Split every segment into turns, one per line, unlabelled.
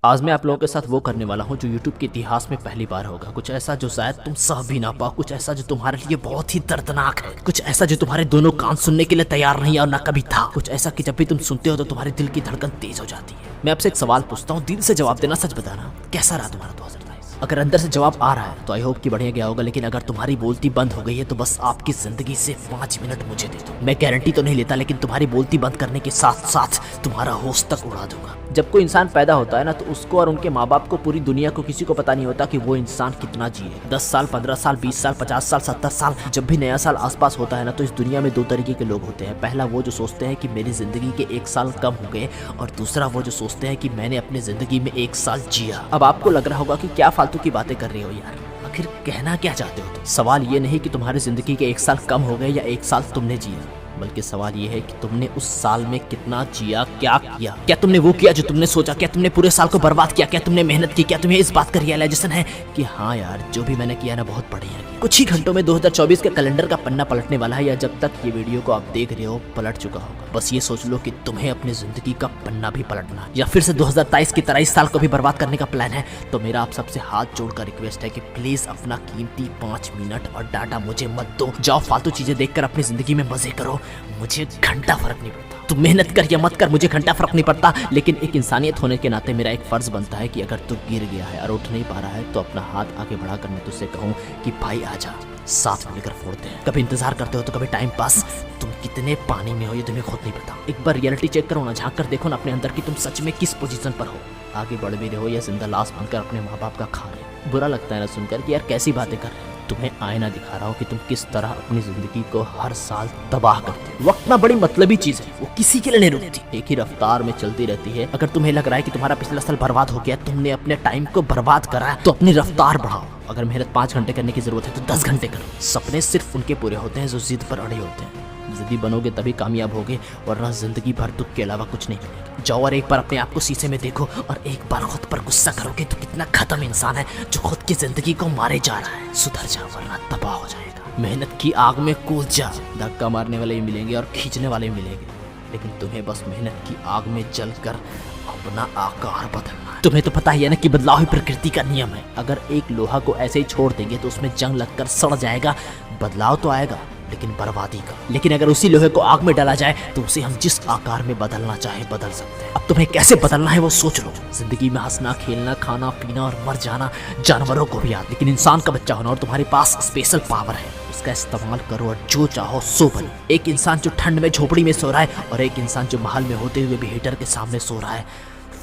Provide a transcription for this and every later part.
आज मैं आप लोगों के साथ वो करने वाला हूँ जो YouTube के इतिहास में पहली बार होगा। कुछ ऐसा जो शायद तुम सह भी ना पाओ, कुछ ऐसा जो तुम्हारे लिए बहुत ही दर्दनाक है, कुछ ऐसा जो तुम्हारे दोनों कान सुनने के लिए तैयार नहीं और ना कभी था, कुछ ऐसा कि जब भी तुम सुनते हो तो तुम्हारे दिल की धड़कन तेज हो जाती है। मैं आपसे एक सवाल पूछता हूँ, दिल से जवाब देना, सच बताना, कैसा रहा तुम्हारा 2022? अगर अंदर से जवाब आ रहा है तो आई होप कि बढ़िया गया होगा, लेकिन अगर तुम्हारी बोलती बंद हो गई है तो बस आपकी जिंदगी से 5 मिनट मुझे दे दो। मैं गारंटी तो नहीं लेता, लेकिन तुम्हारी बोलती बंद करने के साथ साथ तुम्हारा होश तक उड़ा दूंगा। जब कोई इंसान पैदा होता है ना, तो उसको और उनके माँ बाप को, पूरी दुनिया को, किसी को पता नहीं होता कि वो इंसान कितना जिए। 10 साल, 15 साल, 20 साल, 50 साल, 70 साल, जब भी नया साल आसपास होता है ना, तो इस दुनिया में 2 तरीके के लोग होते हैं। पहला वो जो सोचते हैं कि मेरी जिंदगी के 1 साल कम हो गए, और दूसरा वो जो सोचते हैं कि मैंने अपनी जिंदगी में 1 साल जिया। अब आपको लग रहा होगा कि क्या फालतू की बातें कर रहे हो यार, आखिर कहना क्या चाहते हो तुम? सवाल ये नहीं कि तुम्हारी जिंदगी के 1 साल कम हो गए या 1 साल तुमने जिया, बल्कि सवाल ये है कि तुमने उस साल में कितना जिया, क्या किया। क्या तुमने वो किया जो तुमने सोचा? क्या तुमने पूरे साल को बर्बाद किया? क्या तुमने मेहनत की? क्या तुम्हें इस बात का रियलाइजेशन है कि हाँ यार, जो भी मैंने किया ना, बहुत बढ़िया किया। कुछ ही घंटों में 2024 के कैलेंडर का पन्ना पलटने वाला है, या जब तक ये वीडियो को आप देख रहे हो पलट चुका होगा। बस ये सोच लो कि तुम्हें अपनी जिंदगी का पन्ना भी पलटना, या फिर से 2023 की तरह इस साल को भी बर्बाद करने का प्लान है। तो मेरा आप सबसे हाथ जोड़कर रिक्वेस्ट है कि प्लीज अपना कीमती 5 मिनट और डाटा मुझे मत दो। जाओ फालतू चीजें देखकर अपनी जिंदगी में मजे करो, मुझे घंटा फर्क नहीं पड़ता। तू मेहनत कर या मत कर, मुझे घंटा फर्क नहीं पड़ता। लेकिन एक इंसानियत होने के नाते मेरा एक फर्ज बनता है कि अगर तू गिर गया है और उठ नहीं पा रहा है, तो अपना हाथ आगे बढ़ाकर मैं तुझसे कहूँ कि भाई आजा, साथ मिलकर फोड़ते हैं। कभी इंतजार करते हो तो कभी टाइम पास। तुम कितने पानी में हो ये तुम्हें खुद नहीं पता। एक बार रियलिटी चेक करो ना, झांक कर देखो ना अपने अंदर कि तुम सच में किस पोजीशन पर हो। आगे बढ़ भी रहे हो या जिंदा लाश बनकर अपने माँ बाप का खा रहे हो। बुरा लगता है ना सुनकर कि यार कैसी बातें कर रहे हो। तुम्हें आईना दिखा रहा हो कि तुम किस तरह अपनी जिंदगी को हर साल तबाह करते हो। वक्त ना बड़ी मतलबी चीज है, वो किसी के लिए नहीं रुकती, एक ही रफ्तार में चलती रहती है। अगर तुम्हें लग रहा है कि तुम्हारा पिछला साल बर्बाद हो गया, तुमने अपने टाइम को बर्बाद करा, तो अपनी रफ्तार बढ़ाओ। अगर मेहनत 5 घंटे करने की जरूरत है तो 10 घंटे करो। सपने सिर्फ उनके पूरे होते हैं जो जिद पर अड़े होते हैं। जिद्दी बनोगे तभी कामयाब होगे, वरना जिंदगी भर दुख के अलावा कुछ नहीं मिलेगा। जाओ और एक बार अपने आप को शीशे में देखो, और एक बार खुद पर गुस्सा करोगे तो कितना खत्म इंसान है जो खुद की जिंदगी को मारे जा रहा है। सुधर जा वरना तबाह हो जाएगा। मेहनत की आग में कूद जा, धक्का मारने वाले भी मिलेंगे और खींचने वाले भी मिलेंगे, लेकिन तुम्हें बस मेहनत की आग में जलकर अपना आकार बदलना है। तुम्हें तो पता ही है ना कि बदलाव ही प्रकृति का नियम है। अगर एक लोहा को ऐसे ही छोड़ देंगे तो उसमें जंग लगकर सड़ जाएगा। बदलाव तो आएगा, लेकिन बर्बादी का। लेकिन अगर उसी लोहे को आग में डाला जाए तो उसे हम जिस आकार में बदलना चाहे बदल सकते हैं। अब तुम्हें कैसे बदलना है वो सोच लो। जिंदगी में हंसना, खेलना, खाना पीना और मर जाना जानवरों को भी याद, लेकिन इंसान का बच्चा होना और तुम्हारे पास स्पेशल पावर है, उसका इस्तेमाल करो और जो चाहो सो बनो। एक इंसान जो ठंड में झोपड़ी में सो रहा है, और एक इंसान जो महल में होते हुए भी हीटर के सामने सो रहा है,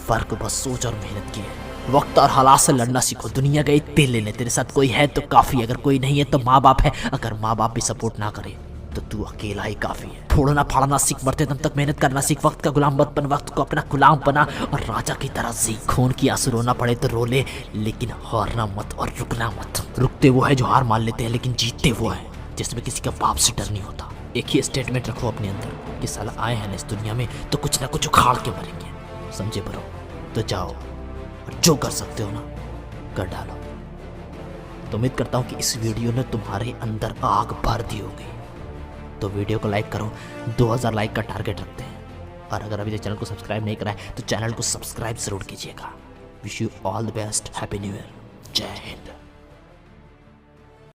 फर्क बस सोच और मेहनत की है। वक्त और हालात से लड़ना सीखो। दुनिया गई तेल लेने, तेरे साथ कोई है तो काफी, अगर कोई नहीं है तो माँ बाप है, अगर माँ बाप भी सपोर्ट ना करे तो तू अकेला ही काफी है। फोड़ना फाड़ना सीख, मरते दम तक मेहनत करना सीख। वक्त का गुलाम मत बन, वक्त को अपना गुलाम बना और राजा की तरह जी। खून की आंसू रोना पड़े तो रो ले, लेकिन हारना मत और रुकना मत। रुकते वो है जो हार मान लेते हैं, लेकिन जीतते वो है जिसमें किसी का बाप से डर नहीं होता। एक ही स्टेटमेंट रखो अपने अंदर कि साला आए हैं ना इस दुनिया में तो कुछ ना कुछ उखाड़ के मरेंगे, समझे ब्रो? तो जाओ और जो कर सकते हो ना कर डालो। तो उम्मीद करता हूँ कि इस वीडियो ने तुम्हारे अंदर आग भर दी होगी। तो वीडियो को लाइक करो, 2000 लाइक का टारगेट रखते हैं। और अगर अभी तक चैनल को सब्सक्राइब नहीं करा है तो चैनल को सब्सक्राइब जरूर कीजिएगा। Wish you all the best, happy new year, जय हिंद।